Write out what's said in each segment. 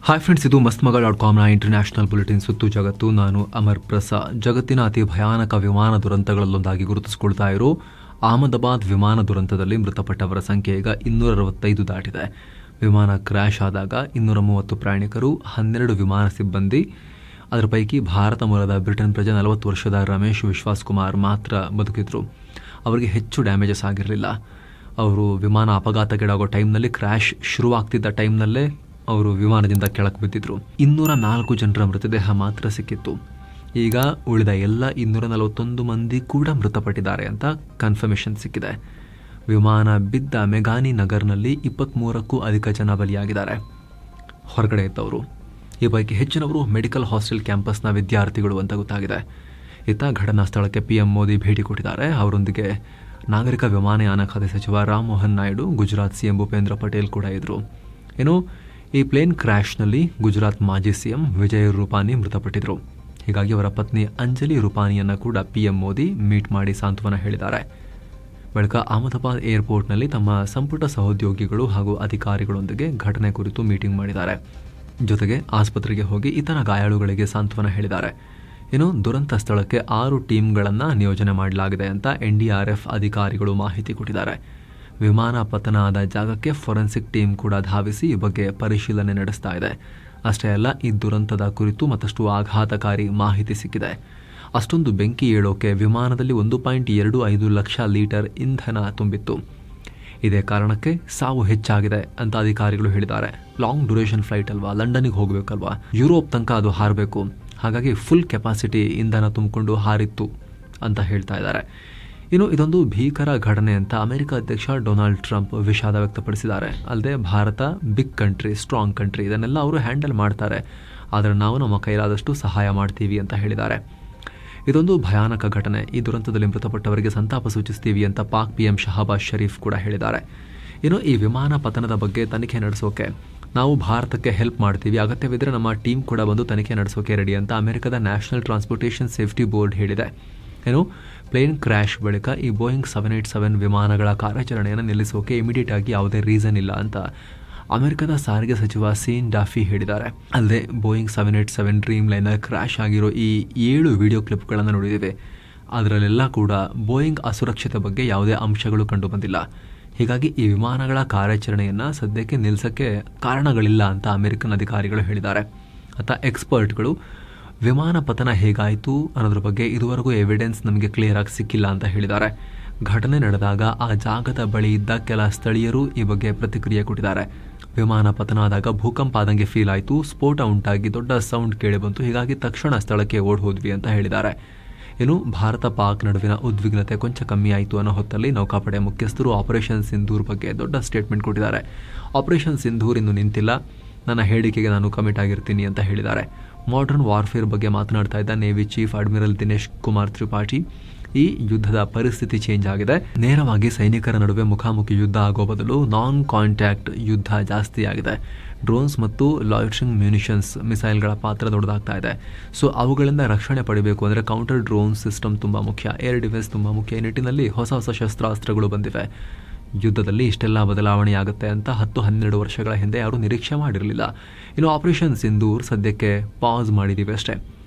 Hi friends, ಇದು ಮಸ್ತ್ಮಗ.ಕಾಮ್ನ international bulletin ಸುತ್ತು ಜಗತ್ತು. ನಾನು ಅಮರ್ ಪ್ರಸಾದ್. ಜಗತ್ತಿನ ಅತಿ ಭಯಾನಕ ವಿಮಾನ ದುರಂತಗಳಲ್ಲೊಂದಾಗಿ ಗುರುತಿಸಿಕೊಳ್ತಾ ಇರೋ ಅಹಮದಾಬಾದ್ ವಿಮಾನ ದುರಂತದಲ್ಲಿ ಮೃತಪಟ್ಟವರ ಸಂಖ್ಯೆ ಈಗ 265 ದಾಟಿದೆ. ವಿಮಾನ ಕ್ರ್ಯಾಶ್ ಆದಾಗ 230 ಪ್ರಯಾಣಿಕರು, 12 ವಿಮಾನ ಸಿಬ್ಬಂದಿ, ಅದರ ಪೈಕಿ ಭಾರತ ಮೂಲದ ಬ್ರಿಟನ್ ಪ್ರಜೆ 40 ವರ್ಷದ ರಮೇಶ್ ವಿಶ್ವಾಸ್ ಕುಮಾರ್ ಮಾತ್ರ ಬದುಕಿದ್ರು. ಅವರಿಗೆ ಹೆಚ್ಚು ಡ್ಯಾಮೇಜಸ್ ಆಗಿರಲಿಲ್ಲ. ಅವರು ವಿಮಾನ ಅಪಘಾತಕ್ಕೀಡಾಗೋ ಟೈಮ್ನಲ್ಲಿ, ಕ್ರ್ಯಾಶ್ ಶುರುವಾಗ್ತಿದ್ದ ಟೈಮ್ನಲ್ಲೇ ಅವರು ವಿಮಾನದಿಂದ ಕೆಳಕ್ಕೆ ಬಿದ್ದಿದ್ರು. 204 ಜನರ ಮೃತದೇಹ ಮಾತ್ರ ಸಿಕ್ಕಿತ್ತು. ಈಗ ಉಳಿದ ಎಲ್ಲ 241 ಮಂದಿ ಕೂಡ ಮೃತಪಟ್ಟಿದ್ದಾರೆ ಅಂತ ಕನ್ಫರ್ಮೇಷನ್ ಸಿಕ್ಕಿದೆ. ವಿಮಾನ ಬಿದ್ದ ಮೆಘಾನಿ ನಗರ್ನಲ್ಲಿ 23ಕ್ಕೂ ಅಧಿಕ ಜನ ಬಲಿಯಾಗಿದ್ದಾರೆ. ಹೊರಗಡೆ ಇದ್ದವರು, ಈ ಪೈಕಿ ಹೆಚ್ಚಿನವರು ಮೆಡಿಕಲ್ ಹಾಸ್ಟೆಲ್ ಕ್ಯಾಂಪಸ್ನ ವಿದ್ಯಾರ್ಥಿಗಳು ಅಂತ ಗೊತ್ತಾಗಿದೆ. ಇತ್ತ ಘಟನಾ ಸ್ಥಳಕ್ಕೆ PM ಮೋದಿ ಭೇಟಿ ಕೊಟ್ಟಿದ್ದಾರೆ. ಅವರೊಂದಿಗೆ ನಾಗರಿಕ ವಿಮಾನಯಾನ ಖಾತೆ ಸಚಿವ ರಾಮ್ ಮೋಹನ್ ನಾಯ್ಡು, ಗುಜರಾತ್ CM ಭೂಪೇಂದ್ರ ಪಟೇಲ್ ಕೂಡ ಇದ್ರು. ಏನು, ಈ ಪ್ಲೇನ್ ಕ್ರ್ಯಾಶ್ನಲ್ಲಿ ಗುಜರಾತ್ ಮಾಜಿ CM ವಿಜಯ್ ರೂಪಾನಿ ಮೃತಪಟ್ಟಿದ್ರು. ಹೀಗಾಗಿ ಅವರ ಪತ್ನಿ ಅಂಜಲಿ ರೂಪಾನಿಯನ್ನು ಕೂಡ PM ಮೋದಿ ಮೀಟ್ ಮಾಡಿ ಸಾಂತ್ವನ ಹೇಳಿದ್ದಾರೆ. ಬಳಿಕ ಅಹಮದಾಬಾದ್ ಏರ್ಪೋರ್ಟ್ನಲ್ಲಿ ತಮ್ಮ ಸಂಪುಟ ಸಹೋದ್ಯೋಗಿಗಳು ಹಾಗೂ ಅಧಿಕಾರಿಗಳೊಂದಿಗೆ ಘಟನೆ ಕುರಿತು ಮೀಟಿಂಗ್ ಮಾಡಿದ್ದಾರೆ. ಜೊತೆಗೆ ಆಸ್ಪತ್ರೆಗೆ ಹೋಗಿ ಇತರ ಗಾಯಾಳುಗಳಿಗೆ ಸಾಂತ್ವನ ಹೇಳಿದ್ದಾರೆ. ಇನ್ನು ದುರಂತ ಸ್ಥಳಕ್ಕೆ 6 ಟೀಮ್ಗಳನ್ನು ನಿಯೋಜನೆ ಮಾಡಲಾಗಿದೆ ಅಂತ NDRF ಅಧಿಕಾರಿಗಳು ಮಾಹಿತಿ ಕೊಟ್ಟಿದ್ದಾರೆ. ವಿಮಾನ ಪತನ ಆದ ಜಾಗಕ್ಕೆ ಫೊರೆನ್ಸಿಕ್ ಟೀಮ್ ಕೂಡ ಧಾವಿಸಿ ಈ ಬಗ್ಗೆ ಪರಿಶೀಲನೆ ನಡೆಸ್ತಾ ಇದೆ. ಅಷ್ಟೇ ಅಲ್ಲ, ಈ ದುರಂತದ ಕುರಿತು ಮತ್ತಷ್ಟು ಆಘಾತಕಾರಿ ಮಾಹಿತಿ ಸಿಕ್ಕಿದೆ. ಅಷ್ಟೊಂದು ಬೆಂಕಿ ಏಳೋಕೆ ವಿಮಾನದಲ್ಲಿ 1.25 ಲಕ್ಷ ಲೀಟರ್ ಇಂಧನ ತುಂಬಿತ್ತು. ಇದೇ ಕಾರಣಕ್ಕೆ ಸಾವು ಹೆಚ್ಚಾಗಿದೆ ಅಂತ ಅಧಿಕಾರಿಗಳು ಹೇಳಿದ್ದಾರೆ. ಲಾಂಗ್ ಡ್ಯೂರೇಷನ್ ಫ್ಲೈಟ್ ಅಲ್ವಾ, ಲಂಡನ್ನಿಗೆ ಹೋಗಬೇಕಲ್ವಾ, ಯುರೋಪ್ ತನಕ ಅದು ಹಾರಬೇಕು. ಹಾಗಾಗಿ ಫುಲ್ ಕೆಪಾಸಿಟಿ ಇಂಧನ ತುಂಬಿಕೊಂಡು ಹಾರಿತ್ತು ಅಂತ ಹೇಳ್ತಾ ಇದ್ದಾರೆ. ಇನ್ನು ಇದೊಂದು ಭೀಕರ ಘಟನೆ ಅಂತ ಅಮೆರಿಕ ಅಧ್ಯಕ್ಷ ಡೊನಾಲ್ಡ್ ಟ್ರಂಪ್ ವಿಷಾದ ವ್ಯಕ್ತಪಡಿಸಿದ್ದಾರೆ. ಅಲ್ಲದೆ Bharat big country, strong country, ಇದನ್ನೆಲ್ಲ ಅವರು ಹ್ಯಾಂಡಲ್ ಮಾಡ್ತಾರೆ, ಆದರೆ ನಾವು ನಮ್ಮ ಕೈಲಾದಷ್ಟು ಸಹಾಯ ಮಾಡ್ತೀವಿ ಅಂತ ಹೇಳಿದ್ದಾರೆ. ಇದೊಂದು ಭಯಾನಕ ಘಟನೆ. ಈ ದುರಂತದಲ್ಲಿ ಮೃತಪಟ್ಟವರಿಗೆ ಸಂತಾಪ ಸೂಚಿಸ್ತೀವಿ ಅಂತ ಪಾಕ್ PM ಶಹಬಾಜ್ ಶರೀಫ್ ಕೂಡ ಹೇಳಿದ್ದಾರೆ. ಇನ್ನು ಈ ವಿಮಾನ ಪತನದ ಬಗ್ಗೆ ತನಿಖೆ ನಡೆಸೋಕೆ ನಾವು ಭಾರತಕ್ಕೆ ಹೆಲ್ಪ್ ಮಾಡ್ತೀವಿ, ಅಗತ್ಯವಿದ್ದರೆ ನಮ್ಮ ಟೀಮ್ ಕೂಡ ಬಂದು ತನಿಖೆ ನಡೆಸೋಕೆ ರೆಡಿ ಅಂತ ಅಮೆರಿಕದ ನ್ಯಾಷನಲ್ ಟ್ರಾನ್ಸ್ಪೋರ್ಟೇಷನ್ ಸೇಫ್ಟಿ ಬೋರ್ಡ್ ಹೇಳಿದೆ. ಏನು, ಪ್ಲೇನ್ ಕ್ರ್ಯಾಶ್ ಬಳಿಕ ಈ ಬೋಯಿಂಗ್ 787 ವಿಮಾನಗಳ ಕಾರ್ಯಾಚರಣೆಯನ್ನು ನಿಲ್ಲಿಸೋಕೆ ಇಮಿಡಿಯೇಟ್ ಆಗಿ ಯಾವುದೇ ರೀಸನ್ ಇಲ್ಲ ಅಂತ ಅಮೆರಿಕದ ಸಾರಿಗೆ ಸಚಿವ ಸೀನ್ ಡಾಫಿ ಹೇಳಿದ್ದಾರೆ. ಅಲ್ಲದೆ ಬೋಯಿಂಗ್ 787 ಡ್ರೀಮ್ ಲೈನರ್ ಕ್ರ್ಯಾಶ್ ಆಗಿರೋ ಈ 7 ವಿಡಿಯೋ ಕ್ಲಿಪ್ಗಳನ್ನು ನೋಡಿದ್ದೇವೆ. ಅದರಲ್ಲೆಲ್ಲ ಕೂಡ ಬೋಯಿಂಗ್ ಅಸುರಕ್ಷತೆ ಬಗ್ಗೆ ಯಾವುದೇ ಅಂಶಗಳು ಕಂಡು ಬಂದಿಲ್ಲ. ಹೀಗಾಗಿ ಈ ವಿಮಾನಗಳ ಕಾರ್ಯಾಚರಣೆಯನ್ನು ಸದ್ಯಕ್ಕೆ ನಿಲ್ಲಿಸೋಕ್ಕೆ ಕಾರಣಗಳಿಲ್ಲ ಅಂತ ಅಮೆರಿಕನ್ ಅಧಿಕಾರಿಗಳು ಹೇಳಿದ್ದಾರೆ. ಅಥವಾ ಎಕ್ಸ್ಪರ್ಟ್ಗಳು ವಿಮಾನ ಪತನ ಹೇಗಾಯಿತು ಅನ್ನೋದ್ರ ಬಗ್ಗೆ ಇದುವರೆಗೂ ಎವಿಡೆನ್ಸ್ ನಮಗೆ ಕ್ಲಿಯರ್ ಆಗಿ ಸಿಕ್ಕಿಲ್ಲ ಅಂತ ಹೇಳಿದ್ದಾರೆ. ಘಟನೆ ನಡೆದಾಗ ಆ ಜಾಗದ ಬಳಿ ಇದ್ದ ಕೆಲ ಸ್ಥಳೀಯರು ಈ ಬಗ್ಗೆ ಪ್ರತಿಕ್ರಿಯೆ ಕೊಟ್ಟಿದ್ದಾರೆ. ವಿಮಾನ ಪತನ ಆದಾಗ ಭೂಕಂಪ ಆದಂಗೆ ಫೀಲ್ ಆಯಿತು, ಸ್ಫೋಟ ಉಂಟಾಗಿ ದೊಡ್ಡ ಸೌಂಡ್ ಕೇಳಿ ಬಂತು, ಹೀಗಾಗಿ ತಕ್ಷಣ ಸ್ಥಳಕ್ಕೆ ಓಡ್ ಹೋದ್ವಿ ಅಂತ ಹೇಳಿದ್ದಾರೆ. ಇನ್ನು ಭಾರತ ಪಾಕ್ ನಡುವಿನ ಉದ್ವಿಗ್ನತೆ ಕೊಂಚ ಕಮ್ಮಿ ಆಯಿತು ಅನ್ನೋ ಹೊತ್ತಲ್ಲಿ ನೌಕಾಪಡೆ ಮುಖ್ಯಸ್ಥರು ಆಪರೇಷನ್ ಸಿಂಧೂರ್ ಬಗ್ಗೆ ದೊಡ್ಡ ಸ್ಟೇಟ್ಮೆಂಟ್ ಕೊಟ್ಟಿದ್ದಾರೆ. ಆಪರೇಷನ್ ಸಿಂಧೂರ್ ಇನ್ನು ನಿಂತಿಲ್ಲ, ನನ್ನ ಹೇಳಿಕೆಗೆ ನಾನು ಕಮಿಟ್ ಆಗಿರ್ತೀನಿ ಅಂತ ಹೇಳಿದ್ದಾರೆ. ಮಾಡರ್ನ್ ವಾರ್ಫೇರ್ ಬಗ್ಗೆ ಮಾತನಾಡ್ತಾ ಇದ್ದ navy chief admiral Dinesh Kumar Tripathi, ಈ ಯುದ್ಧದ ಪರಿಸ್ಥಿತಿ ಚೇಂಜ್ ಆಗಿದೆ. ನೇರವಾಗಿ ಸೈನಿಕರ ನಡುವೆ ಮುಖಾಮುಖಿ ಯುದ್ಧ ಆಗೋ ಬದಲು ನಾನ್ ಕಾಂಟ್ಯಾಕ್ಟ್ ಯುದ್ಧ ಜಾಸ್ತಿ ಆಗಿದೆ. ಡ್ರೋನ್ಸ್ ಮತ್ತು ಲಾಯ್ಟರಿಂಗ್ ಮ್ಯುನಿಷನ್ಸ್ ಮಿಸೈಲ್ಗಳ ಪಾತ್ರ ದೊಡ್ಡದಾಗ್ತಾ ಇದೆ. ಸೊ ಅವುಗಳಿಂದ ರಕ್ಷಣೆ ಪಡಿಬೇಕು ಅಂದರೆ ಕೌಂಟರ್ ಡ್ರೋನ್ ಸಿಸ್ಟಮ್ ತುಂಬ ಮುಖ್ಯ, ಏರ್ ಡಿಫೆನ್ಸ್ ತುಂಬ ಮುಖ್ಯ. ಈ ನಿಟ್ಟಿನಲ್ಲಿ ಹೊಸ ಶಸ್ತ್ರಾಸ್ತ್ರಗಳು ಬಂದಿವೆ. ಯುದ್ಧದಲ್ಲಿ ಇಷ್ಟೆಲ್ಲ ಬದಲಾವಣೆಯಾಗುತ್ತೆ ಅಂತ 10-12 ವರ್ಷಗಳ ಹಿಂದೆ ಯಾರೂ ನಿರೀಕ್ಷೆ ಮಾಡಿರಲಿಲ್ಲ. ಇನ್ನು ಆಪರೇಷನ್ ಸಿಂಧೂರ್ ಸದ್ಯಕ್ಕೆ ಪಾಸ್ ಮಾಡಿದ್ದೀವಿ ಅಷ್ಟೇ,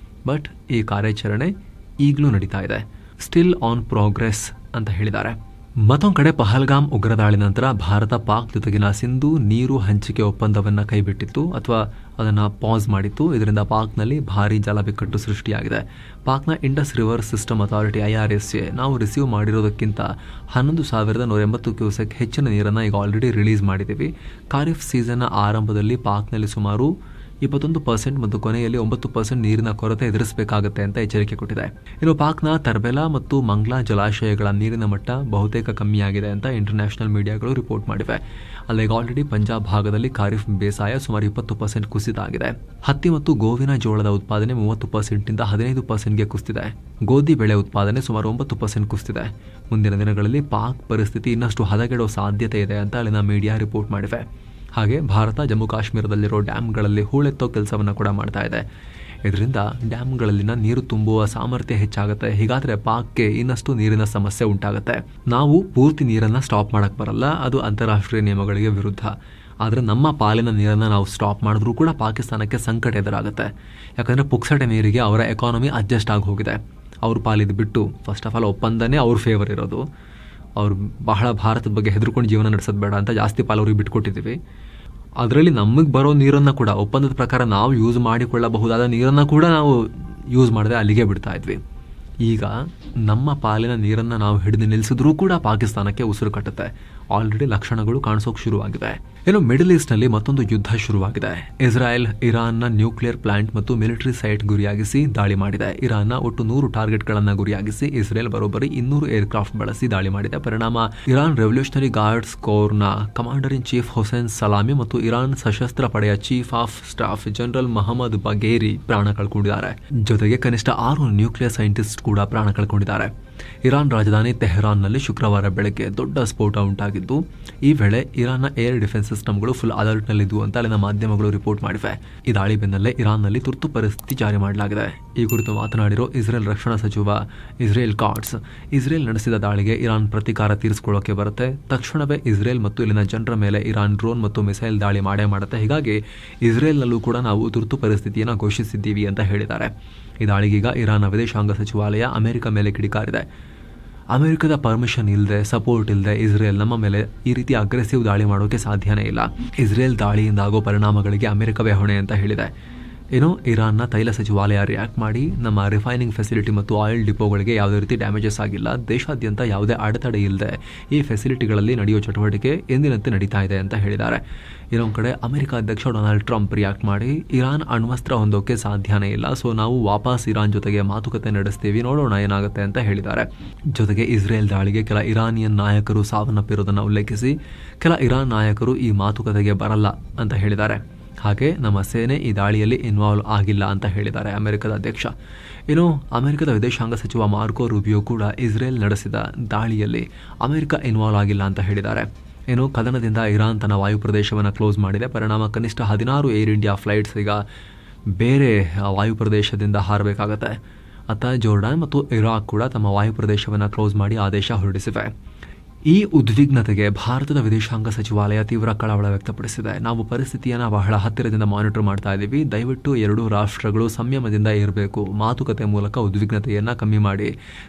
ಬಟ್ ಈ ಕಾರ್ಯಾಚರಣೆ ಈಗಲೂ ನಡೀತಾ ಇದೆ. ಸ್ಟಿಲ್ ಆನ್ ಪ್ರೋಗ್ರೆಸ್ ಅಂತ ಹೇಳಿದ್ದಾರೆ. ಮತ್ತೊಂದು ಕಡೆ ಪಹಲ್ಗಾಮ್ ಉಗ್ರದಾಳಿ ನಂತರ ಭಾರತ ಪಾಕ್ ಜೊತೆಗಿನ ಸಿಂಧೂ ನೀರು ಹಂಚಿಕೆ ಒಪ್ಪಂದವನ್ನು ಕೈಬಿಟ್ಟಿತ್ತು ಅಥವಾ ಅದನ್ನು ಪಾಸ್ ಮಾಡಿತ್ತು. ಇದರಿಂದ ಪಾಕ್ನಲ್ಲಿ ಭಾರೀ ಜಲ ಬಿಕ್ಕಟ್ಟು ಸೃಷ್ಟಿಯಾಗಿದೆ. ಪಾಕ್ನ Indus river system authority IRSA ನಾವು ರಿಸೀವ್ ಮಾಡಿರೋದಕ್ಕಿಂತ 11,180 ಕ್ಯೂಸೆಕ್ ಹೆಚ್ಚಿನ ನೀರನ್ನು ಈಗ ಆಲ್ರೆಡಿ ರಿಲೀಸ್ ಮಾಡಿದ್ದೀವಿ. ಖಾರಿಫ್ ಸೀಸನ್ನ ಆರಂಭದಲ್ಲಿ ಪಾಕ್ನಲ್ಲಿ ಸುಮಾರು 21% ಮತ್ತು ಕೊನೆಯಲ್ಲಿ 9% ನೀರಿನ ಕೊರತೆ ಎದುರಿಸಬೇಕಾಗುತ್ತೆ ಅಂತ ಎಚ್ಚರಿಕೆ ಕೊಟ್ಟಿದೆ. ಇನ್ನು ಪಾಕ್ನ ತರ್ಬೆಲಾ ಮತ್ತು ಮಂಗ್ಲಾ ಜಲಾಶಯಗಳ ನೀರಿನ ಮಟ್ಟ ಬಹುತೇಕ ಕಮ್ಮಿಯಾಗಿದೆ ಅಂತ ಇಂಟರ್ನ್ಯಾಷನಲ್ ಮೀಡಿಯಾಗಳು ರಿಪೋರ್ಟ್ ಮಾಡಿವೆ. ಅಲ್ಲಿಗೆ ಆಲ್ರೆಡಿ ಪಂಜಾಬ್ ಭಾಗದಲ್ಲಿ ಖಾರಿಫ್ ಬೇಸಾಯ ಸುಮಾರು 20% ಕುಸಿತ ಆಗಿದೆ. ಹತ್ತಿ ಮತ್ತು ಗೋವಿನ ಜೋಳದ ಉತ್ಪಾದನೆ 30% 15%ಗೆ ಕುಸಿದಿದೆ. ಗೋಧಿ ಬೆಳೆ ಉತ್ಪಾದನೆ ಸುಮಾರು 9% ಕುಸಿದಿದೆ. ಮುಂದಿನ ದಿನಗಳಲ್ಲಿ ಪಾಕ್ ಪರಿಸ್ಥಿತಿ ಇನ್ನಷ್ಟು ಹದಗೆಡೋ ಸಾಧ್ಯತೆ ಇದೆ ಅಂತ ಅಲ್ಲಿನ ಮೀಡಿಯಾ ರಿಪೋರ್ಟ್ ಮಾಡಿವೆ. ಹಾಗೆ ಭಾರತ ಜಮ್ಮು ಕಾಶ್ಮೀರದಲ್ಲಿರೋ ಡ್ಯಾಮ್ಗಳಲ್ಲಿ ಹೂಳೆತ್ತೋ ಕೆಲಸವನ್ನು ಕೂಡ ಮಾಡ್ತಾ ಇದೆ. ಇದರಿಂದ ಡ್ಯಾಮ್ಗಳಲ್ಲಿನ ನೀರು ತುಂಬುವ ಸಾಮರ್ಥ್ಯ ಹೆಚ್ಚಾಗುತ್ತೆ. ಹೀಗಾದರೆ ಪಾಕ್ಗೆ ಇನ್ನಷ್ಟು ನೀರಿನ ಸಮಸ್ಯೆ ಉಂಟಾಗುತ್ತೆ. ನಾವು ಪೂರ್ತಿ ನೀರನ್ನು ಸ್ಟಾಪ್ ಮಾಡಕ್ಕೆ ಬರಲ್ಲ, ಅದು ಅಂತಾರಾಷ್ಟ್ರೀಯ ನಿಯಮಗಳಿಗೆ ವಿರುದ್ಧ. ಆದರೆ ನಮ್ಮ ಪಾಲಿನ ನೀರನ್ನು ನಾವು ಸ್ಟಾಪ್ ಮಾಡಿದ್ರೂ ಕೂಡ ಪಾಕಿಸ್ತಾನಕ್ಕೆ ಸಂಕಟ ಎದುರಾಗುತ್ತೆ. ಯಾಕಂದರೆ ಪುಕ್ಸಟೆ ನೀರಿಗೆ ಅವರ ಎಕಾನಮಿ ಅಡ್ಜಸ್ಟ್ ಆಗಿ ಹೋಗಿದೆ. ಅವ್ರ ಪಾಲಿದು ಬಿಟ್ಟು ಫಸ್ಟ್ ಆಫ್ ಆಲ್ ಒಪ್ಪಂದನೇ ಅವ್ರ ಫೇವರ್ ಇರೋದು. ಅವ್ರು ಬಹಳ ಭಾರತದ ಬಗ್ಗೆ ಹೆದರ್ಕೊಂಡು ಜೀವನ ನಡೆಸೋದು ಬೇಡ ಅಂತ ಜಾಸ್ತಿ ಪಾಲು ಅವ್ರಿಗೆ ಬಿಟ್ಕೊಟ್ಟಿದ್ದೀವಿ. ಅದರಲ್ಲಿ ನಮಗೆ ಬರೋ ನೀರನ್ನು ಕೂಡ ಒಪ್ಪಂದದ ಪ್ರಕಾರ ನಾವು ಯೂಸ್ ಮಾಡಿಕೊಳ್ಳಬಹುದಾದ ನೀರನ್ನು ಕೂಡ ನಾವು ಯೂಸ್ ಮಾಡದೆ ಅಲ್ಲಿಗೆ ಬಿಡ್ತಾ ಇದ್ವಿ. ಈಗ ನಮ್ಮ ಪಾಲಿನ ನೀರನ್ನು ನಾವು ಹಿಡಿದು ನಿಲ್ಲಿಸಿದ್ರೂ ಕೂಡ ಪಾಕಿಸ್ತಾನಕ್ಕೆ ಉಸಿರು ಕಟ್ಟುತ್ತೆ. ಆಲ್ರೆಡಿ ಲಕ್ಷಣಗಳು ಕಾಣಿಸೋಕೆ ಶುರುವಾಗಿವೆ. ಇನ್ನು ಮಿಡಲ್ ಈಸ್ಟ್ನಲ್ಲಿ ಮತ್ತೊಂದು ಯುದ್ಧ ಶುರುವಾಗಿದೆ. ಇಸ್ರಾಯೇಲ್ ಇರಾನ್ನ ನ್ಯೂಕ್ಲಿಯರ್ ಪ್ಲಾಂಟ್ ಮತ್ತು ಮಿಲಿಟರಿ ಸೈಟ್ ಗುರಿಯಾಗಿಸಿ ದಾಳಿ ಮಾಡಿದೆ. ಇರಾನ್ನ ಒಟ್ಟು 100 ಟಾರ್ಗೆಟ್ಗಳನ್ನು ಗುರಿಯಾಗಿಸಿ ಇಸ್ರೇಲ್ ಬರೋಬ್ಬರಿ 200 ಏರ್ಕ್ರಾಫ್ಟ್ ಬಳಸಿ ದಾಳಿ ಮಾಡಿದೆ. ಪರಿಣಾಮ ಇರಾನ್ ರೆವಲ್ಯೂಷನರಿ ಗಾರ್ಡ್ಸ್ ಕೋರ್ನ commander in chief Hossein Salami ಮತ್ತು ಇರಾನ್ ಸಶಸ್ತ್ರ ಪಡೆಯ chief of staff general Mohammad Bagheri ಪ್ರಾಣ ಕಳ್ಕೊಂಡಿದ್ದಾರೆ. ಜೊತೆಗೆ ಕನಿಷ್ಠ 6 ನ್ಯೂಕ್ಲಿಯರ್ ಸೈಂಟಿಸ್ಟ್ ಕೂಡ ಪ್ರಾಣ ಕಳ್ಕೊಂಡಿದ್ದಾರೆ. ಇರಾನ್ ರಾಜಧಾನಿ ತೆಹರಾನ್ನಲ್ಲಿ ಶುಕ್ರವಾರ ಬೆಳಗ್ಗೆ ದೊಡ್ಡ ಸ್ಫೋಟ ಉಂಟಾಗಿದ್ದು, ಈ ವೇಳೆ ಇರಾನ್ನ ಏರ್ ಡಿಫೆನ್ಸ್ ಸಿಸ್ಟಮ್ಗಳು ಫುಲ್ ಅಲರ್ಟ್ನಲ್ಲಿದ್ದು ಅಂತ ಅಲ್ಲಿನ ಮಾಧ್ಯಮಗಳು ರಿಪೋರ್ಟ್ ಮಾಡಿವೆ. ಈ ದಾಳಿ ಬೆನ್ನಲ್ಲೇ ಇರಾನ್ನಲ್ಲಿ ತುರ್ತು ಪರಿಸ್ಥಿತಿ ಜಾರಿ ಮಾಡಲಾಗಿದೆ. ಈ ಕುರಿತು ಮಾತನಾಡಿರೋ ಇಸ್ರೇಲ್ ರಕ್ಷಣಾ ಸಚಿವ ಇಸ್ರೇಲ್ ಕಾಟ್ಸ್, ಇಸ್ರೇಲ್ ನಡೆಸಿದ ದಾಳಿಗೆ ಇರಾನ್ ಪ್ರತೀಕಾರ ತೀರಿಸಿಕೊಳ್ಳೋಕೆ ಬರುತ್ತೆ. ತಕ್ಷಣವೇ ಇಸ್ರೇಲ್ ಮತ್ತು ಇಲ್ಲಿನ ಜನರ ಮೇಲೆ ಇರಾನ್ ಡ್ರೋನ್ ಮತ್ತು ಮಿಸೈಲ್ ದಾಳಿ ಮಾಡೇ ಮಾಡುತ್ತೆ. ಹೀಗಾಗಿ ಇಸ್ರೇಲ್ನಲ್ಲೂ ಕೂಡ ನಾವು ತುರ್ತು ಪರಿಸ್ಥಿತಿಯನ್ನು ಘೋಷಿಸಿದ್ದೀವಿ ಅಂತ ಹೇಳಿದ್ದಾರೆ. ಈ ದಾಳಿಗೀಗ ಇರಾನ್ನ ವಿದೇಶಾಂಗ ಸಚಿವಾಲಯ ಅಮೆರಿಕ ಮೇಲೆ ಕಿಡಿಕಾರಿದೆ. ಅಮೆರಿಕದ ಪರ್ಮಿಷನ್ ಇಲ್ಲದೆ, ಸಪೋರ್ಟ್ ಇಲ್ಲದೆ ಇಸ್ರೇಲ್ ನಮ್ಮ ಮೇಲೆ ಈ ರೀತಿ ಅಗ್ರೆಸಿವ್ ದಾಳಿ ಮಾಡೋಕೆ ಸಾಧ್ಯನೇ ಇಲ್ಲ. ಇಸ್ರೇಲ್ ದಾಳಿಯಿಂದ ಆಗೋ ಪರಿಣಾಮಗಳಿಗೆ ಅಮೆರಿಕವೇ ಹೊಣೆ ಅಂತ ಹೇಳಿದೆ. ಇನ್ನು ಇರಾನ್ನ ತೈಲ ಸಚಿವಾಲಯ ರಿಯಾಕ್ಟ್ ಮಾಡಿ ನಮ್ಮ ರಿಫೈನಿಂಗ್ ಫೆಸಿಲಿಟಿ ಮತ್ತು ಆಯಿಲ್ ಡಿಪೋಗಳಿಗೆ ಯಾವುದೇ ರೀತಿ ಡ್ಯಾಮೇಜಸ್ ಆಗಿಲ್ಲ, ದೇಶಾದ್ಯಂತ ಯಾವುದೇ ಅಡೆತಡೆ ಇಲ್ಲದೆ ಈ ಫೆಸಿಲಿಟಿಗಳಲ್ಲಿ ನಡೆಯೋ ಚಟುವಟಿಕೆ ಎಂದಿನಂತೆ ನಡೀತಾ ಇದೆ ಅಂತ ಹೇಳಿದ್ದಾರೆ. ಇನ್ನೊಂದು ಕಡೆ ಅಮೆರಿಕ ಅಧ್ಯಕ್ಷ ಡೊನಾಲ್ಡ್ ಟ್ರಂಪ್ ರಿಯಾಕ್ಟ್ ಮಾಡಿ ಇರಾನ್ ಅಣ್ವಸ್ತ್ರ ಹೊಂದೋಕೆ ಸಾಧ್ಯನೇ ಇಲ್ಲ, ಸೊ ನಾವು ವಾಪಸ್ ಇರಾನ್ ಜೊತೆಗೆ ಮಾತುಕತೆ ನಡೆಸ್ತೀವಿ, ನೋಡೋಣ ಏನಾಗುತ್ತೆ ಅಂತ ಹೇಳಿದ್ದಾರೆ. ಜೊತೆಗೆ ಇಸ್ರೇಲ್ ದಾಳಿಗೆ ಕೆಲ ಇರಾನಿಯನ್ ನಾಯಕರು ಸಾವನ್ನಪ್ಪಿರೋದನ್ನು ಉಲ್ಲೇಖಿಸಿ ಕೆಲ ಇರಾನ್ ನಾಯಕರು ಈ ಮಾತುಕತೆಗೆ ಬರಲ್ಲ ಅಂತ ಹೇಳಿದ್ದಾರೆ. ಹಾಗೆ ನಮ್ಮ ಸೇನೆ ಈ ದಾಳಿಯಲ್ಲಿ ಇನ್ವಾಲ್ವ್ ಆಗಿಲ್ಲ ಅಂತ ಹೇಳಿದ್ದಾರೆ ಅಮೆರಿಕದ ಅಧ್ಯಕ್ಷ. ಇನ್ನು ಅಮೆರಿಕದ ವಿದೇಶಾಂಗ ಸಚಿವ ಮಾರ್ಕೋ ರೂಬಿಯೋ ಕೂಡ ಇಸ್ರೇಲ್ ನಡೆಸಿದ ದಾಳಿಯಲ್ಲಿ ಅಮೆರಿಕ ಇನ್ವಾಲ್ವ್ ಆಗಿಲ್ಲ ಅಂತ ಹೇಳಿದ್ದಾರೆ. ಇನ್ನು ಕದನದಿಂದ ಇರಾನ್ ತನ್ನ ವಾಯು ಪ್ರದೇಶವನ್ನು ಕ್ಲೋಸ್ ಮಾಡಿದೆ. ಪರಿಣಾಮ ಕನಿಷ್ಠ 16 ಏರ್ ಇಂಡಿಯಾ ಫ್ಲೈಟ್ಸ್ ಈಗ ಬೇರೆ ವಾಯು ಪ್ರದೇಶದಿಂದ ಹಾರಬೇಕಾಗತ್ತೆ. ಅತ್ತ ಜೋರ್ಡಾನ್ ಮತ್ತು ಇರಾಕ್ ಕೂಡ ತಮ್ಮ ವಾಯು ಪ್ರದೇಶವನ್ನು ಕ್ಲೋಸ್ ಮಾಡಿ ಆದೇಶ ಹೊರಡಿಸಿವೆ. ಈ ಉದ್ವಿಗ್ನತೆಗೆ ಭಾರತದ ವಿದೇಶಾಂಗ ಸಚಿವಾಲಯ ತೀವ್ರ ಕಳವಳ ವ್ಯಕ್ತಪಡಿಸಿದೆ. ನಾವು ಪರಿಸ್ಥಿತಿಯನ್ನು ಬಹಳ ಹತ್ತಿರದಿಂದ ಮಾನಿಟರ್ ಮಾಡ್ತಾ ಇದ್ದೀವಿ. ದಯವಿಟ್ಟು ಎರಡೂ ರಾಷ್ಟ್ರಗಳು ಸಂಯಮದಿಂದ ಇರಬೇಕು. ಮಾತುಕತೆ ಮೂಲಕ ಉದ್ವಿಗ್ನತೆಯನ್ನು ಕಮ್ಮಿ ಮಾಡಿ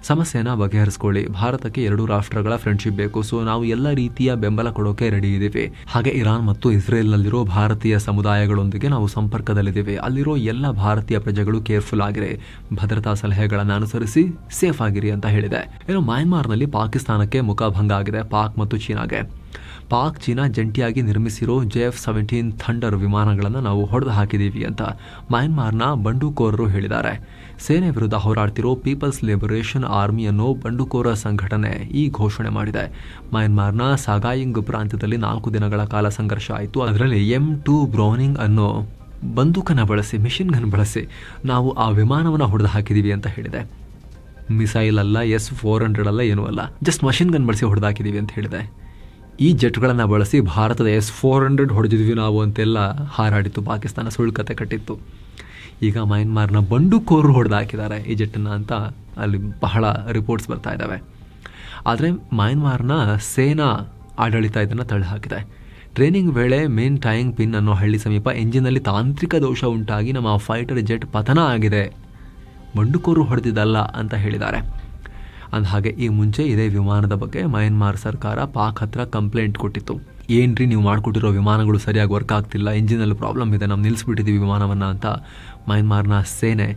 ಸಮಸ್ಯೆಯನ್ನು ಬಗೆಹರಿಸಿಕೊಳ್ಳಿ. ಭಾರತಕ್ಕೆ ಎರಡೂ ರಾಷ್ಟ್ರಗಳ ಫ್ರೆಂಡ್ಶಿಪ್ ಬೇಕು, ಸೊ ನಾವು ಎಲ್ಲ ರೀತಿಯ ಬೆಂಬಲ ಕೊಡೋಕೆ ರೆಡಿ ಇದ್ದೀವಿ. ಹಾಗೆ ಇರಾನ್ ಮತ್ತು ಇಸ್ರೇಲ್ನಲ್ಲಿರೋ ಭಾರತೀಯ ಸಮುದಾಯಗಳೊಂದಿಗೆ ನಾವು ಸಂಪರ್ಕದಲ್ಲಿದ್ದೀವಿ. ಅಲ್ಲಿರೋ ಎಲ್ಲ ಭಾರತೀಯ ಪ್ರಜೆಗಳು ಕೇರ್ಫುಲ್ ಆಗಿರಿ, ಭದ್ರತಾ ಸಲಹೆಗಳನ್ನು ಅನುಸರಿಸಿ ಸೇಫ್ ಆಗಿರಿ ಅಂತ ಹೇಳಿದೆ. ಇನ್ನು ಮ್ಯಾನ್ಮಾರ್ನಲ್ಲಿ ಪಾಕಿಸ್ತಾನಕ್ಕೆ ಮುಖಭಂಗ ಆಗಿದೆ. ಪಾಕ್ ಮತ್ತು ಚೀನಾಗೆ. ಪಾಕ್ ಚೀನಾ ಜಂಟಿಯಾಗಿ ನಿರ್ಮಿಸಿರೋ JF-17 ಥಂಡರ್ ವಿಮಾನಗಳನ್ನು ನಾವು ಹೊಡೆದು ಹಾಕಿದ್ದೀವಿ ಅಂತ ಮ್ಯಾನ್ಮಾರ್ನ ಬಂಡುಕೋರರು ಹೇಳಿದ್ದಾರೆ. ಸೇನೆ ವಿರುದ್ಧ ಹೋರಾಡ್ತಿರೋ ಪೀಪಲ್ಸ್ ಲಿಬರೇಷನ್ ಆರ್ಮಿ ಅನ್ನೋ ಬಂಡುಕೋರ ಸಂಘಟನೆ ಈ ಘೋಷಣೆ ಮಾಡಿದೆ. ಮ್ಯಾನ್ಮಾರ್ನ ಸಾಗಾಯಿಂಗ್ ಪ್ರಾಂತ್ಯದಲ್ಲಿ 4 ದಿನಗಳ ಕಾಲ ಸಂಘರ್ಷ ಆಯಿತು. ಅದರಲ್ಲಿ M2 ಬ್ರೌನಿಂಗ್ ಅನ್ನೋ ಬಂದೂಕನ್ನು ಬಳಸಿ, ಮಿಷಿನ್ ಗನ್ ಬಳಸಿ ನಾವು ಆ ವಿಮಾನವನ್ನು ಹೊಡೆದು ಹಾಕಿದ್ದೀವಿ ಅಂತ ಹೇಳಿದೆ. ಮಿಸೈಲ್ ಅಲ್ಲ, S-400 ಅಲ್ಲ, ಏನೂ ಅಲ್ಲ, ಜಸ್ಟ್ ಮಷಿನ್ ಗನ್ ಬಳಸಿ ಹೊಡೆದಾಕಿದ್ದೀವಿ ಅಂತ ಹೇಳಿದೆ. ಈ ಜೆಟ್ಗಳನ್ನು ಬಳಸಿ ಭಾರತದ S-400 ಹೊಡೆದಿದ್ವಿ ನಾವು ಅಂತೆಲ್ಲ ಹಾರಾಡಿತ್ತು ಪಾಕಿಸ್ತಾನ, ಸುಳ್ಳು ಕತೆ ಕಟ್ಟಿತ್ತು. ಈಗ ಮಯನ್ಮಾರ್ನ ಬಂಡುಕೋರರು ಹೊಡೆದಾಕಿದ್ದಾರೆ ಈ ಜೆಟ್ಟನ್ನು ಅಂತ ಅಲ್ಲಿ ಬಹಳ ರಿಪೋರ್ಟ್ಸ್ ಬರ್ತಾ ಇದ್ದಾವೆ. ಆದರೆ ಮಯನ್ಮಾರ್ನ ಸೇನಾ ಆಡಳಿತ ಇದನ್ನು ತಳ್ಳಿಹಾಕಿದೆ. ಟ್ರೈನಿಂಗ್ ವೇಳೆ ಮೇನ್ ಟೈಯಿಂಗ್ ಪಿನ್ ಅನ್ನೋ ಹಳ್ಳಿ ಸಮೀಪ ಎಂಜಿನಲ್ಲಿ ತಾಂತ್ರಿಕ ದೋಷ ಉಂಟಾಗಿ ನಮ್ಮ ಫೈಟರ್ ಜೆಟ್ ಪತನ ಆಗಿದೆ, ಬಂಡುಕೋರು ಹೊಡೆದಿದ್ದಲ್ಲ ಅಂತ ಹೇಳಿದ್ದಾರೆ. ಅಂದಹಾಗೆ ಈ ಮುಂಚೆ ಇದೇ ವಿಮಾನದ ಬಗ್ಗೆ ಮಯನ್ಮಾರ್ ಸರ್ಕಾರ ಪಾಕ್ ಹತ್ರ ಕಂಪ್ಲೇಂಟ್ ಕೊಟ್ಟಿತ್ತು. ಏನ್ರಿ ನೀವು ಮಾಡಿಕೊಟ್ಟಿರೋ ವಿಮಾನಗಳು ಸರಿಯಾಗಿ ವರ್ಕ್ ಆಗ್ತಿಲ್ಲ, ಇಂಜಿನಲ್ಲಿ ಪ್ರಾಬ್ಲಮ್ ಇದೆ, ನಾವು ನಿಲ್ಲಿಸ್ಬಿಟ್ಟಿದ್ದೀವಿ ವಿಮಾನವನ್ನು ಅಂತ ಮಯನ್ಮಾರ್ನ ಸೇನೆ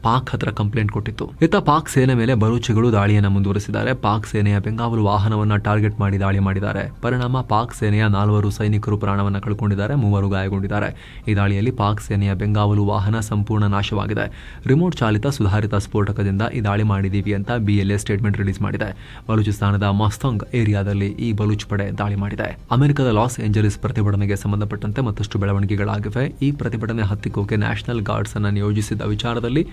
ಪಾಕ್ ಹತ್ರ ಕಂಪ್ಲೇಂಟ್ ಕೊಟ್ಟಿತ್ತು. ಇತ್ತ ಪಾಕ್ ಸೇನೆ ಮೇಲೆ ಬಲೂಚಿಗಳು ದಾಳಿಯನ್ನು ಮುಂದುವರಿಸಿದ್ದಾರೆ. ಪಾಕ್ ಸೇನೆಯ ಬೆಂಗಾವಲು ವಾಹನವನ್ನು ಟಾರ್ಗೆಟ್ ಮಾಡಿ ದಾಳಿ ಮಾಡಿದ್ದಾರೆ. ಪರಿಣಾಮ ಪಾಕ್ ಸೇನೆಯ 4 ಸೈನಿಕರು ಪ್ರಾಣವನ್ನು ಕಳ್ಕೊಂಡಿದ್ದಾರೆ, 3 ಗಾಯಗೊಂಡಿದ್ದಾರೆ. ಈ ದಾಳಿಯಲ್ಲಿ ಪಾಕ್ ಸೇನೆಯ ಬೆಂಗಾವಲು ವಾಹನ ಸಂಪೂರ್ಣ ನಾಶವಾಗಿದೆ. ರಿಮೋಟ್ ಚಾಲಿತ ಸುಧಾರಿತ ಸ್ಫೋಟಕದಿಂದ ಈ ದಾಳಿ ಮಾಡಿದ್ದೀವಿ ಅಂತ BLA ಸ್ಟೇಟ್ಮೆಂಟ್ ರಿಲೀಸ್ ಮಾಡಿದೆ. ಬಲೂಚಿಸ್ತಾನದ ಮಸ್ತಂಗ್ ಏರಿಯಾದಲ್ಲಿ ಈ ಬಲೂಚ್ ಪಡೆ ದಾಳಿ ಮಾಡಿದೆ. ಅಮೆರಿಕದ ಲಾಸ್ ಏಂಜಲೀಸ್ ಪ್ರತಿಭಟನೆಗೆ ಸಂಬಂಧಪಟ್ಟಂತೆ ಮತ್ತಷ್ಟು ಬೆಳವಣಿಗೆಗಳಾಗಿವೆ. ಈ ಪ್ರತಿಭಟನೆ ಹತ್ತಿಕ್ಕೋಕೆ ನ್ಯಾಷನಲ್ ಗಾರ್ಡ್ಸ್ ಅನ್ನು ನಿಯೋಜಿಸಿದ ವಿಚಾರದಲ್ಲಿ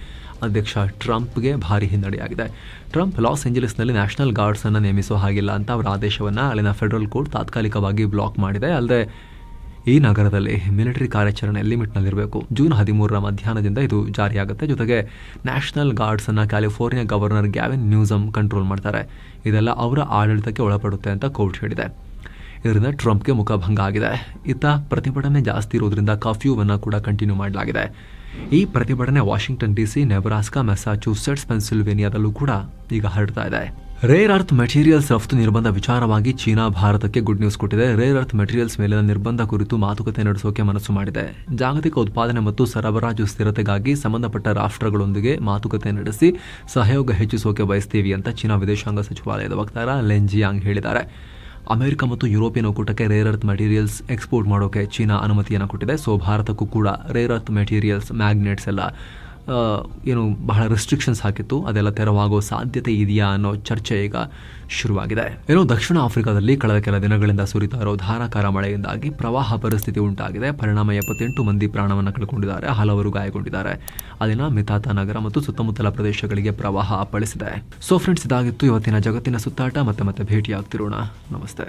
ಅಧ್ಯಕ್ಷ ಟ್ರಂಪ್ಗೆ ಭಾರಿ ಹಿನ್ನಡೆಯಾಗಿದೆ. ಟ್ರಂಪ್ ಲಾಸ್ ಏಂಜಲೀಸ್ನಲ್ಲಿ ನ್ಯಾಷನಲ್ ಗಾರ್ಡ್ಸ್ ಅನ್ನು ನೇಮಿಸೋ ಹಾಗಿಲ್ಲ ಅಂತ ಅವರ ಆದೇಶವನ್ನು ಅಲ್ಲಿನ ಫೆಡರಲ್ ಕೋರ್ಟ್ ತಾತ್ಕಾಲಿಕವಾಗಿ ಬ್ಲಾಕ್ ಮಾಡಿದೆ. ಅಲ್ಲದೆ ಈ ನಗರದಲ್ಲಿ ಮಿಲಿಟರಿ ಕಾರ್ಯಾಚರಣೆ ಲಿಮಿಟ್ನಲ್ಲಿರಬೇಕು. ಜೂನ್ 13 ಮಧ್ಯಾಹ್ನದಿಂದ ಇದು ಜಾರಿಯಾಗುತ್ತೆ. ಜೊತೆಗೆ ನ್ಯಾಷನಲ್ ಗಾರ್ಡ್ಸ್ ಅನ್ನು ಕ್ಯಾಲಿಫೋರ್ನಿಯಾ ಗವರ್ನರ್ ಗ್ಯಾವಿನ್ ನ್ಯೂಸಮ್ ಕಂಟ್ರೋಲ್ ಮಾಡ್ತಾರೆ. ಇದೆಲ್ಲ ಅವರ ಆಡಳಿತಕ್ಕೆ ಒಳಪಡುತ್ತೆ ಅಂತ ಕೋರ್ಟ್ ಹೇಳಿದೆ. ಇದರಿಂದ ಟ್ರಂಪ್ಗೆ ಮುಖಭಂಗ ಆಗಿದೆ. ಇತ್ತ ಪ್ರತಿಭಟನೆ ಜಾಸ್ತಿ ಇರೋದ್ರಿಂದ ಕರ್ಫ್ಯೂವನ್ನು ಕೂಡ ಕಂಟಿನ್ಯೂ ಮಾಡಲಾಗಿದೆ. ಈ ಪ್ರತಿಭಟನೆ ವಾಷಿಂಗ್ಟನ್ ಡಿಸಿ, ನೆಬ್ರಾಸ್ಕಾ, ಮೆಸಾಚೂಸೆಟ್ಸ್, ಪೆನ್ಸಿಲ್ವೇನಿಯಾದಲ್ಲೂ ಕೂಡ ಈಗ ಹರಡ್ತಾ ಇದೆ. ರೇರ್ ಅರ್ತ್ ಮೆಟೀರಿಯಲ್ಸ್ ರಫ್ತು ನಿರ್ಬಂಧ ವಿಚಾರವಾಗಿ ಚೀನಾ ಭಾರತಕ್ಕೆ ಗುಡ್ ನ್ಯೂಸ್ ಕೊಟ್ಟಿದೆ. ರೇರ್ ಅರ್ತ್ ಮೆಟೀರಿಯಲ್ಸ್ ಮೇಲಿನ ನಿರ್ಬಂಧ ಕುರಿತು ಮಾತುಕತೆ ನಡೆಸೋಕೆ ಮನಸ್ಸು ಮಾಡಿದೆ. ಜಾಗತಿಕ ಉತ್ಪಾದನೆ ಮತ್ತು ಸರಬರಾಜು ಸ್ಥಿರತೆಗಾಗಿ ಸಂಬಂಧಪಟ್ಟ ರಾಷ್ಟ್ರಗಳೊಂದಿಗೆ ಮಾತುಕತೆ ನಡೆಸಿ ಸಹಯೋಗ ಹೆಚ್ಚಿಸೋಕೆ ಬಯಸ್ತೀವಿ ಅಂತ ಚೀನಾ ವಿದೇಶಾಂಗ ಸಚಿವಾಲಯದ ವಕ್ತಾರ ಲೆನ್ ಜಿಯಾಂಗ್ ಹೇಳಿದ್ದಾರೆ. ಅಮೆರಿಕ ಮತ್ತು ಯುರೋಪಿಯನ್ ಒಕ್ಕೂಟಕ್ಕೆ ರೇರ್ ಅರ್ತ್ ಮೆಟೀರಿಯಲ್ಸ್ ಎಕ್ಸ್ಪೋರ್ಟ್ ಮಾಡೋಕೆ ಚೀನಾ ಅನುಮತಿಯನ್ನು ಕೊಟ್ಟಿದೆ. ಸೊ ಭಾರತಕ್ಕೂ ಕೂಡ ರೇರ್ ಅರ್ತ್ ಮೆಟೀರಿಯಲ್ಸ್, ಮ್ಯಾಗ್ನೆಟ್ಸ್ ಎಲ್ಲ ಬಹಳ ರೆಸ್ಟ್ರಿಕ್ಷನ್ಸ್ ಹಾಕಿತ್ತು, ಅದೆಲ್ಲ ತೆರವಾಗೋ ಸಾಧ್ಯತೆ ಇದೆಯಾ ಅನ್ನೋ ಚರ್ಚೆ ಈಗ ಶುರುವಾಗಿದೆ. ದಕ್ಷಿಣ ಆಫ್ರಿಕಾದಲ್ಲಿ ಕಳೆದ ಕೆಲ ದಿನಗಳಿಂದ ಸುರಿತಾ ಇರೋ ಧಾರಾಕಾರ ಮಳೆಯಿಂದಾಗಿ ಪ್ರವಾಹ ಪರಿಸ್ಥಿತಿ ಉಂಟಾಗಿದೆ. ಪರಿಣಾಮ 78 ಮಂದಿ ಪ್ರಾಣವನ್ನು ಕಳ್ಕೊಂಡಿದ್ದಾರೆ, ಹಲವರು ಗಾಯಗೊಂಡಿದ್ದಾರೆ. ಅಲ್ಲಿನ ಮಿತಾತಾ ನಗರ ಮತ್ತು ಸುತ್ತಮುತ್ತಲ ಪ್ರದೇಶಗಳಿಗೆ ಪ್ರವಾಹ ಅಪ್ಪಳಿಸಿದೆ. ಸೊ ಫ್ರೆಂಡ್ಸ್, ಇದಾಗಿತ್ತು ಇವತ್ತಿನ ಜಗತ್ತಿನ ಸುತ್ತಾಟ. ಮತ್ತೆ ಭೇಟಿಯಾಗ್ತಿರೋಣ. ನಮಸ್ತೆ.